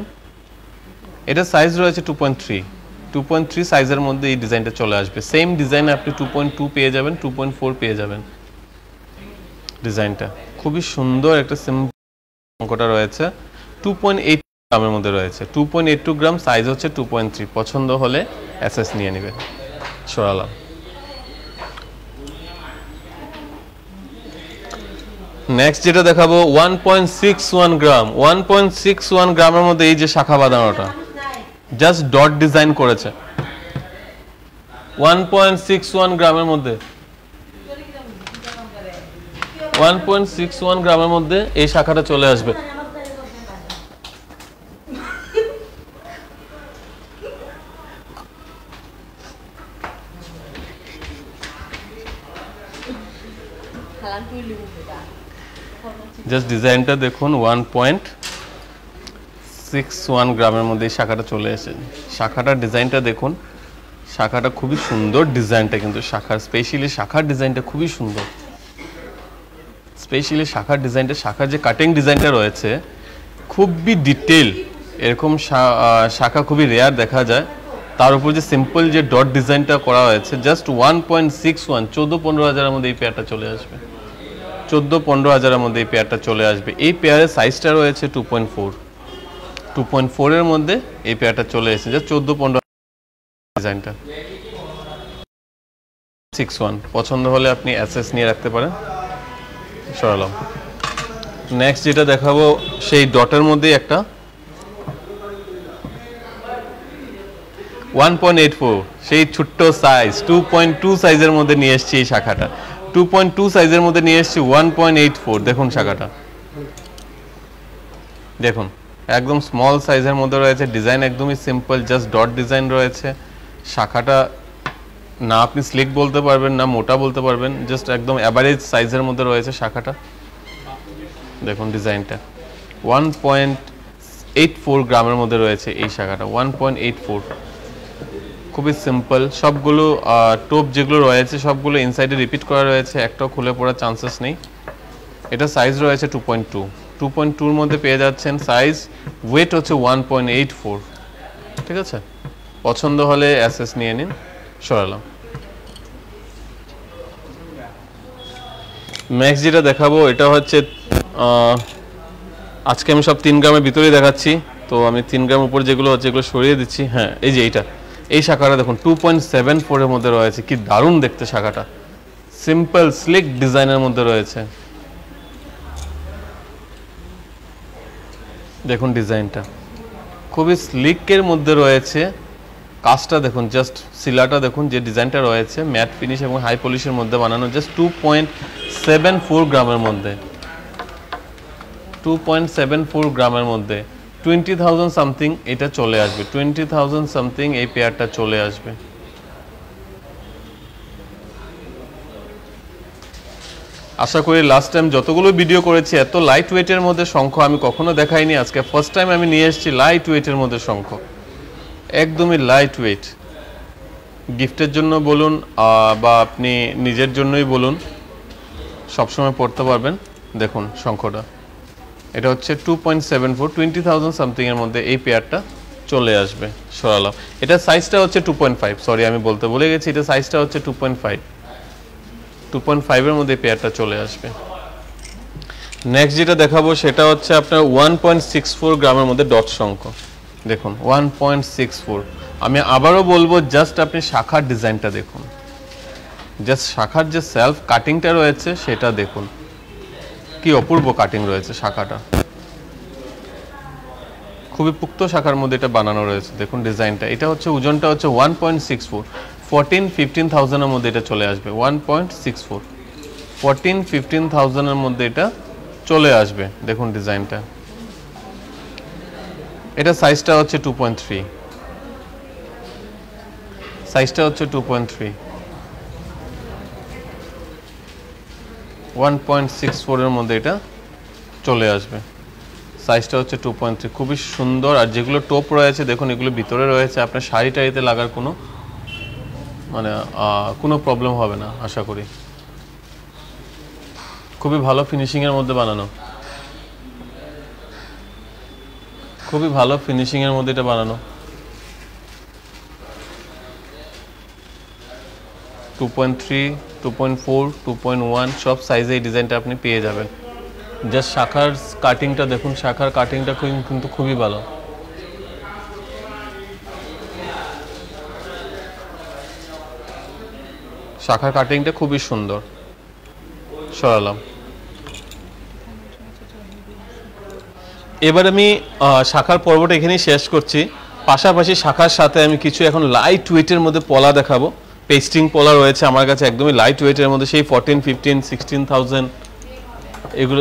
এটা সাইজ রয়েছে 2.3 সাইজের মধ্যে এই ডিজাইনটা চলে আসবে। সেম ডিজাইন আপনি 2.2 পেয়ে যাবেন, 2.4 পেয়ে যাবেন। ডিজাইনটা খুবই সুন্দর, একটা সিম্পল অঙ্কটা রয়েছে। 2.8 গ্রামের মধ্যে রয়েছে, 2.82 গ্রাম, সাইজ হচ্ছে 2.3। পছন্দ হলে অ্যাসেস নিয়ে নেবেন সরালাম। নেক্সট যেটা দেখাবো 1.61 গ্রাম, 1.61 গ্রামের মধ্যে এই যে শাখা বাঁধানোটা, জাস্ট ডট ডিজাইন করেছে। 1.61 গ্রামের মধ্যে, 1.61 গ্রামের মধ্যে এই শাখাটা চলে আসবে। জাস্ট ডিজাইনটা দেখুন, 1.61 গ্রামের মধ্যে এই শাখাটা চলে এসেছে। শাখাটার ডিজাইনটা দেখুন, শাখাটা খুবই সুন্দর ডিজাইনটা, কিন্তু শাখার স্পেশালি শাখার ডিজাইনটা খুবই সুন্দর। স্পেশালি শাখার ডিজাইনটা, শাখার যে কাটিং ডিজাইনটা রয়েছে খুবই ডিটেল, এরকম শাখা খুবই রেয়ার দেখা যায়। তার উপর যে সিম্পল যে ডট ডিজাইনটা করা হয়েছে, জাস্ট 1.61, 14-15 হাজারের মধ্যে এই পেয়ারটা চলে আসবে। 14-15 হাজারের মধ্যে এই পেয়ারটা চলে আসবে। এই পেয়ারের সাইজটা রয়েছে 2.4 এর মধ্যে এই পেয়ারটা চলে এসেছে, জাস্ট 14-15 ডিজাইনটা 61। পছন্দ হলে আপনি অ্যাসেস নিয়ে রাখতে পারেন সরালাম। নেক্সট যেটা দেখাবো সেই ডটের মধ্যেই একটা 1.84, সেই ছোট্ট সাইজ 2.2 সাইজের মধ্যে নিয়ে এসেছি। এই শাখাটা 2.2 সাইজের মধ্যে নিয়ে এসেছি 1.84। দেখুন শাখাটা, দেখুন একদম স্মল সাইজের মধ্যে রয়েছে, ডিজাইন একদমই সিম্পল, জাস্ট ডট ডিজাইন রয়েছে। শাখাটা না আপনি স্লিক বলতে পারবেন, না মোটা বলতে পারবেন, জাস্ট একদম অ্যাভারেজ সাইজের মধ্যে রয়েছে শাখাটা। দেখুন ডিজাইনটা 1.84 গ্রামের মধ্যে রয়েছে এই শাখাটা, 1.84। খুবই সিম্পল, সবগুলো টোপ যেগুলো রয়েছে সবগুলো ইনসাইডে রিপিট করা রয়েছে, একটাও খুলে পড়ার চান্সেস নেই। এটা সাইজ রয়েছে 2.2 এর মধ্যে পেয়ে যাচ্ছেন সাইজ। ওয়েট হচ্ছে 1.84, ঠিক আছে। পছন্দ হলে অ্যাসেস নিয়ে নিন সরালাম। নেক্সট যেটা দেখাবো এটা হচ্ছে আজকে আমি সব 3 গ্রামের ভিতরেই দেখাচ্ছি, তো আমি 3 গ্রাম উপর যেগুলো হচ্ছে এগুলো সরিয়ে দিচ্ছি। হ্যাঁ, এই যে এই শাখাটা দেখুন 2.74 এর মধ্যে রয়েছে, কি দারুণ দেখতে শাখাটা, সিম্পল স্লিক ডিজাইনের মধ্যে রয়েছে। দেখুন ডিজাইনটা খুবই স্লিকের মধ্যে রয়েছে, কাজটা দেখুন, জাস্ট সিলাটা দেখুন, যে ডিজাইনটা রয়েছে ম্যাট ফিনিশ এবং হাই পলিশের মধ্যে বানানো, জাস্ট 2.74 গ্রামের মধ্যে, 2.74 গ্রামের মধ্যে 20,000 সামথিং এটা চলে আসবে, 20,000 সামথিং এই পেয়ারটা চলে আসবে। আশা করি লাস্ট টাইম যতগুলো ভিডিও করেছি এত লাইট ওয়েটের মধ্যে শঙ্খ আমি কখনো দেখাইনি, আজকে ফার্স্ট টাইম আমি নিয়ে এসেছি লাইট ওয়েটের মধ্যে শঙ্খ, একদমই লাইট ওয়েট। গিফটের জন্য বলুন বা আপনি নিজের জন্যই বলুন, সবসময় পড়তে পারবেন। দেখুন শঙ্খটা, এটা হচ্ছে 2.74, 20,000 সামথিং এর মধ্যে এই পেয়ারটা চলে আসবে। সরালাম, এটা সাইজটা হচ্ছে 2.5, সরি আমি বলতে ভুলে গেছি, এটা সাইজটা হচ্ছে 2.5 এর মধ্যে পেয়ারটা চলে আসবে। নেক্সট যেটা দেখাবো সেটা হচ্ছে আপনার 1.64 গ্রামের মধ্যে ডট শঙ্খ। দেখুন 1.64, আমি আবারও বলবো জাস্ট আপনি শাখার ডিজাইনটা দেখুন, জাস্ট শাখার যে সেলফ কাটিংটা রয়েছে সেটা দেখুন, কি অপূর্ব কাটিং রয়েছে শাখাটা, খুবই পুক্ত শাখার মধ্যে এটা বানানো রয়েছে। দেখুন ডিজাইনটা, এটা হচ্ছে ওজনটা হচ্ছে 1.64, 14-15,000 এর মধ্যে এটা চলে আসবে। 1.64, 14-15,000 এর মধ্যে এটা চলে আসবে। দেখুন ডিজাইনটা, এটা সাইজটা হচ্ছে 2.3, সাইজটা হচ্ছে 2.3, 1.64 এর মধ্যে এটা চলে আসবে, সাইজটা হচ্ছে 2.3, খুবই সুন্দর। আর যেগুলো টোপ রয়েছে দেখুন, এগুলো ভিতরে রয়েছে, আপনার শাড়ি টাড়িতে লাগার কোনো কোনো প্রবলেম হবে না আশা করি। খুবই ভালো ফিনিশিংয়ের মধ্যে বানানো, খুবই ভালো ফিনিশিংয়ের মধ্যে এটা বানানো। 2.3, 2.4, 2.1 সব সাইজে এই ডিজাইনটা আপনি পেয়ে যাবেন। জাস্ট শাখার কাটিংটা দেখুন, শাখার কাটিংটা কিন্তু খুবই ভালো। শাখার কাটিংটা খুবই সুন্দর। সরালাম, এবার আমি শাখার পর্বটা এখানেই শেষ করছি। পাশাপাশি শাখার সাথে আমি কিছু এখন লাইট ওয়েটের মধ্যে পলা দেখাবো। পেস্টিং পলা রয়েছে আমার কাছে একদমই লাইট ওয়েটের মধ্যে, সেই 14, 15, 16,000 এগুলো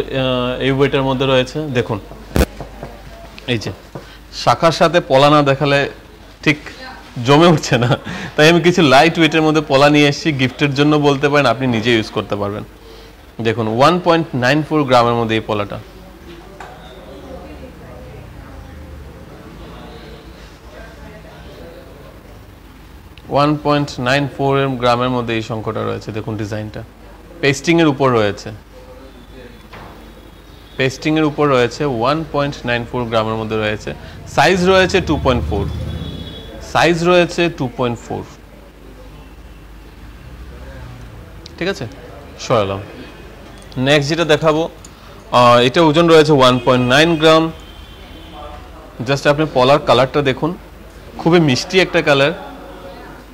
এই ওয়েটের মধ্যে রয়েছে। দেখুন এই যে শাখার সাথে পলা না দেখালে ঠিক জমে উঠছে না, তাই আমি কিছু লাইট ওয়েটের মধ্যে পলা নিয়ে এসেছি, গিফটের জন্য বলতে পারেন, আপনি নিজে ইউজ করতে পারবেন। দেখুন 1.94 গ্রামের মধ্যে এই পলাটা, গ্রামের মধ্যে এই শঙ্খটা রয়েছে। দেখুন ডিজাইনটা পেস্টিং এর উপর রয়েছে, পেস্টিং এর উপর রয়েছে, 1.94 গ্রামের মধ্যে রয়েছে, সাইজ রয়েছে 2.4, সাইজ রয়েছে 2.4, ঠিক আছে। সরালাম, নেক্সট যেটা দেখাবো এটা ওজন রয়েছে 1.9 গ্রাম। জাস্ট আপনি পলার কালারটা দেখুন, খুবই মিষ্টি একটা কালার।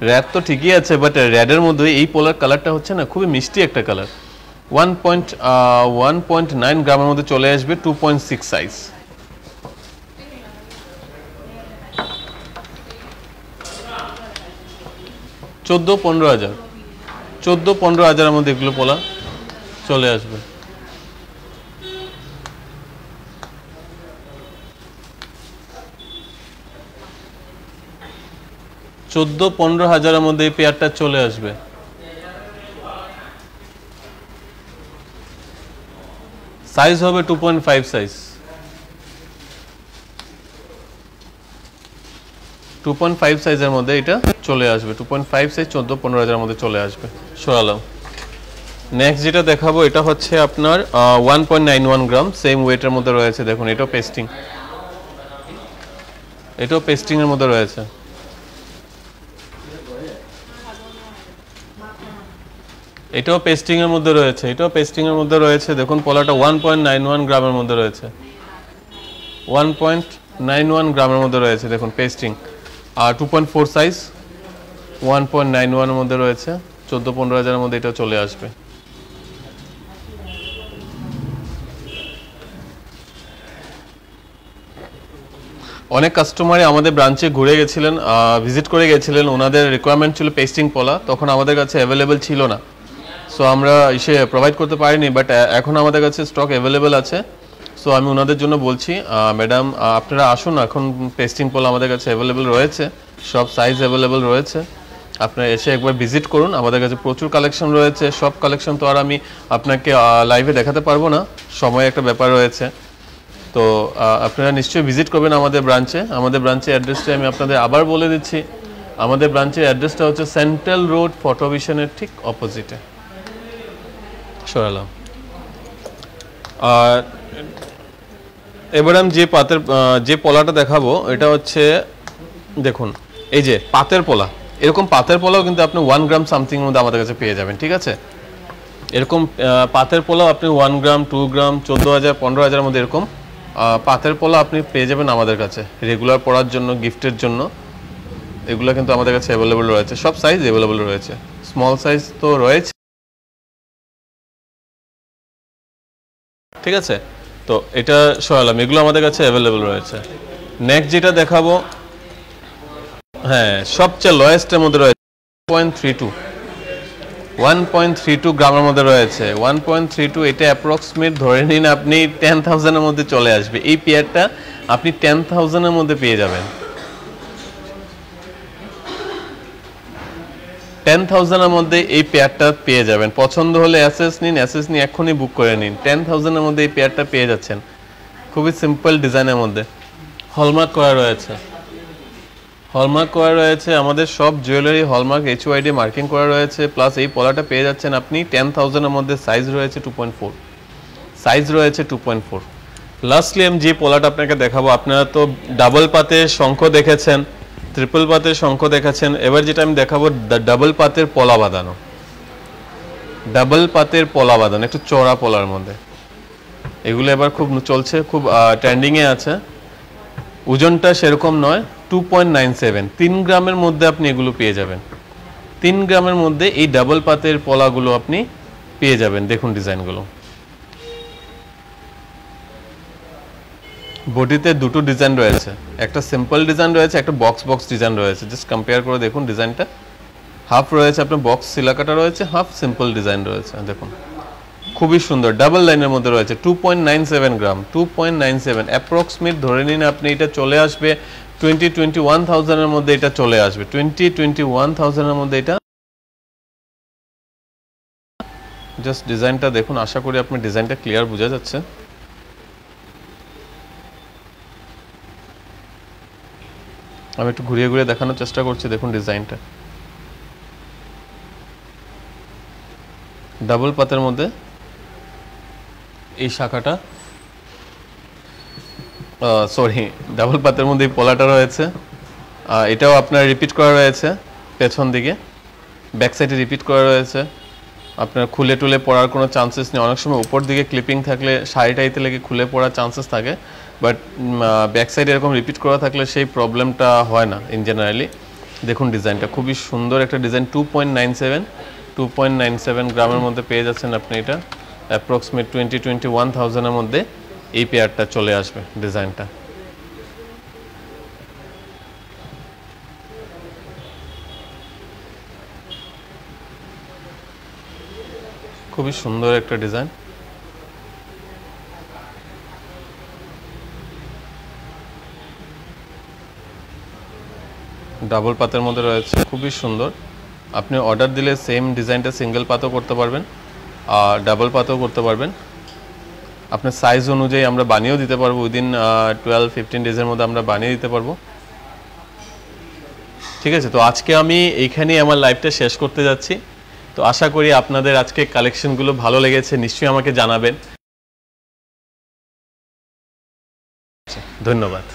রেড তো ঠিকই আছে, বাট রেডের মধ্যে এই পোলার কালারটা হচ্ছে না, খুবই মিষ্টি একটা কালার। 1.9 গ্রামের মধ্যে চলে আসবে, 2.6 সাইজ। $14,000, 14-15,000 মধ্যে এগুলো পোলা চলে আসবে। $14,000-15,000 মধ্যে এই পেয়ারটা চলে আসবে। সাইজ হবে 2.5 সাইজ, 2.5 সাইজের মধ্যে এটা চলে আসবে। 2.5 সাইজ 14-15,000 মধ্যে চলে আসবে। সরালাম, নেক্সট যেটা দেখাবো এটা হচ্ছে আপনার 1.91 গ্রাম, সেম ওয়েটের মধ্যে রয়েছে। দেখুন এটাও পেস্টিং, এটাও পেস্টিং এর মধ্যে রয়েছে। এটাও পেস্টিং এর মধ্যে রয়েছে, এটাও পেস্টিং এর মধ্যে রয়েছে। দেখুন পলাটা 1.91 গ্রামের মধ্যে রয়েছে, 1.91 গ্রামের মধ্যে রয়েছে। দেখুন পেস্টিং, আর 2.4 সাইজ, 1.91 এর মধ্যে রয়েছে। 14-15 হাজারের মধ্যে এটা চলে আসবে। অনেক কাস্টমারই আমাদের ব্রাঞ্চে ঘুরে গেছিলেন, ভিজিট করে গেছিলেন, ওনাদের রিকোয়ারমেন্ট ছিল পেস্টিং পলা, তখন আমাদের কাছে অ্যাভেলেবেল ছিল না, সো আমরা এসে প্রোভাইড করতে পারিনি। বাট এখন আমাদের কাছে স্টক অ্যাভেলেবেল আছে। সো আমি ওনাদের জন্য বলছি, ম্যাডাম আপনারা আসুন, এখন পেস্টিং পলা আমাদের কাছে অ্যাভেলেবেল রয়েছে, সব সাইজ অ্যাভেলেবেল রয়েছে। আপনারা এসে একবার ভিজিট করুন, আমাদের কাছে প্রচুর কালেকশন রয়েছে। সব কালেকশন তো আর আমি আপনাকে লাইভে দেখাতে পারবো না, সময় একটা ব্যাপার রয়েছে। তো আপনারা নিশ্চয়ই ভিজিট করবেন আমাদের ব্রাঞ্চে। আমাদের ব্রাঞ্চের অ্যাড্রেসটা আমি আপনাদের আবার বলে দিচ্ছি। আমাদের ব্রাঞ্চের অ্যাড্রেসটা হচ্ছে সেন্ট্রাল রোড, ফটোভিশনের ঠিক অপোজিটে। সরালাম। আর এবার আমি যে পলাটা দেখাবো, এটা হচ্ছে দেখুন এই যে পাতের পলা। এরকম পাতের পলাও কিন্তু আপনি 1 গ্রাম সামথিং এর মধ্যে আমাদের কাছে পেয়ে যাবেন, ঠিক আছে? এরকম পাতের পোলাও আপনি 1 গ্রাম, 2 গ্রাম, 14,000, 15,000 মধ্যে এরকম পাতের পোলা আপনি পেয়ে যাবেন আমাদের কাছে, রেগুলার পরার জন্য, গিফটের জন্য। এগুলো কিন্তু আমাদের কাছে অ্যাভেলেবল রয়েছে, সব সাইজ অ্যাভেলেবল রয়েছে, স্মল সাইজ তো রয়েছে, ঠিক আছে? তো এটা সরালাম, এগুলো আমাদের কাছে অ্যাভেলেবল রয়েছে। নেক্সট যেটা দেখাবো, হ্যাঁ সবচেয়ে লোয়েস্টের মধ্যে রয়েছে 1.32 গ্রামের মধ্যে রয়েছে। 1.32, এটা অ্যাপ্রক্সিমেট ধরে নিন আপনি 10,000 এর মধ্যে চলে আসবে। এই পেয়ারটা আপনি 10,000 এর মধ্যে পেয়ে যাবেন, 10,000 এর মধ্যে এই পেয়ারটা পেয়ে যাবেন। পছন্দ হলে অ্যাসেস নিন, অ্যাসেস নিয়ে এখনই বুক করে নিন। 10,000 এর মধ্যে এই পেয়ারটা পেয়ে যাচ্ছেন, খুবই সিম্পল ডিজাইনের মধ্যে। হলমার্ক করা রয়েছে, হলমার্ক করা রয়েছে, আমাদের সব জুয়েলারি হলমার্ক HYD মার্কিং করা রয়েছে। প্লাস এই পলাটা পেয়ে যাচ্ছেন আপনি 10,000 এর মধ্যে। সাইজ রয়েছে 2.4, সাইজ রয়েছে 2.4। লাস্টলি আমি যে পলাটা আপনাকে দেখাবো, আপনারা তো ডাবল পাতের শঙ্খ দেখেছেন, ট্রিপল পাতের শঙ্খ দেখেছেন, এবার যেটা আমি দেখাবো ডাবল পাতের পলা বাঁধানো, ডাবল পাতের পলা বাঁধানো, একটু চড়া পলার মধ্যে। এগুলো এবার খুব চলছে, খুব ট্রেন্ডিংয়ে আছে। ওজনটা সেরকম নয়, 2.97, 3 গ্রামের মধ্যে আপনি এগুলো পেয়ে যাবেন। 3 গ্রামের মধ্যে এই ডাবল পাতের পলাগুলো আপনি পেয়ে যাবেন। দেখুন ডিজাইনগুলো, বডিতে দুটো ডিজাইন রয়েছে, একটা সিম্পল ডিজাইন রয়েছে, একটা বক্স বক্স ডিজাইন রয়েছে। জাস্ট কম্পেয়ার করে দেখুন ডিজাইনটা। হাফ রয়েছে আপনার বক্স সিলাকাটা রয়েছে, হাফ সিম্পল ডিজাইন রয়েছে। দেখুন খুবই সুন্দর, ডাবল লাইনের মধ্যে রয়েছে। 2.97 গ্রাম, 2.97 অ্যাপ্রক্সিমেট ধরে নিন আপনি এটা চলে আসবে 21,000 এর মধ্যে। এটা চলে আসবে 21,000 এর মধ্যে। এটা জাস্ট ডিজাইনটা দেখুন, আশা করি আপনার ডিজাইনটা ক্লিয়ার বোঝা যাচ্ছে। আমি একটু ঘুরিয়ে ঘুরিয়ে দেখানোর চেষ্টা করছি। দেখুন ডিজাইনটা, ডাবল পাতের মধ্যে এই শাখাটা, সরি ডাবল পাতের মধ্যে এই পলাটা রয়েছে। এটাও আপনার রিপিট করা রয়েছে পেছন দিকে, ব্যাক সাইডে রিপিট করা রয়েছে। আপনার খুলে টুলে পড়ার কোনো চান্সেস নেই। অনেক সময় উপর দিকে ক্লিপিং থাকলে শাড়িটাইতে লেগে খুলে পড়ার চান্সেস থাকে, বাট ব্যাক সাইডে এরকম রিপিট করা থাকলে সেই প্রবলেমটা হয় না ইন জেনারেলি। দেখুন ডিজাইনটা খুবই সুন্দর একটা ডিজাইন। 2.97 গ্রামের মধ্যে পেয়ে যাচ্ছেন আপনি। এটা অ্যাপ্রক্সিমেট 21,000 এর মধ্যে এই পেয়ারটা চলে আসবে। ডিজাইনটা খুবই সুন্দর একটা ডিজাইন। ডাবল পাতের মধ্যে রয়েছে, খুবই সুন্দর। আপনি অর্ডার দিলে সেম ডিজাইনটা সিঙ্গেল পাতও করতে পারবেন আর ডাবল পাতও করতে পারবেন। আপনার সাইজ অনুযায়ী আমরা বানিয়েও দিতে পারবো, উইদিন 12-15 ডেজের মধ্যে আমরা বানিয়ে দিতে পারবো। ঠিক আছে, তো আজকে আমি এইখানেই আমার লাইভটা শেষ করতে যাচ্ছি। তো আশা করি আপনাদের আজকে কালেকশনগুলো ভালো লেগেছে, নিশ্চয়ই আমাকে জানাবেন। ধন্যবাদ।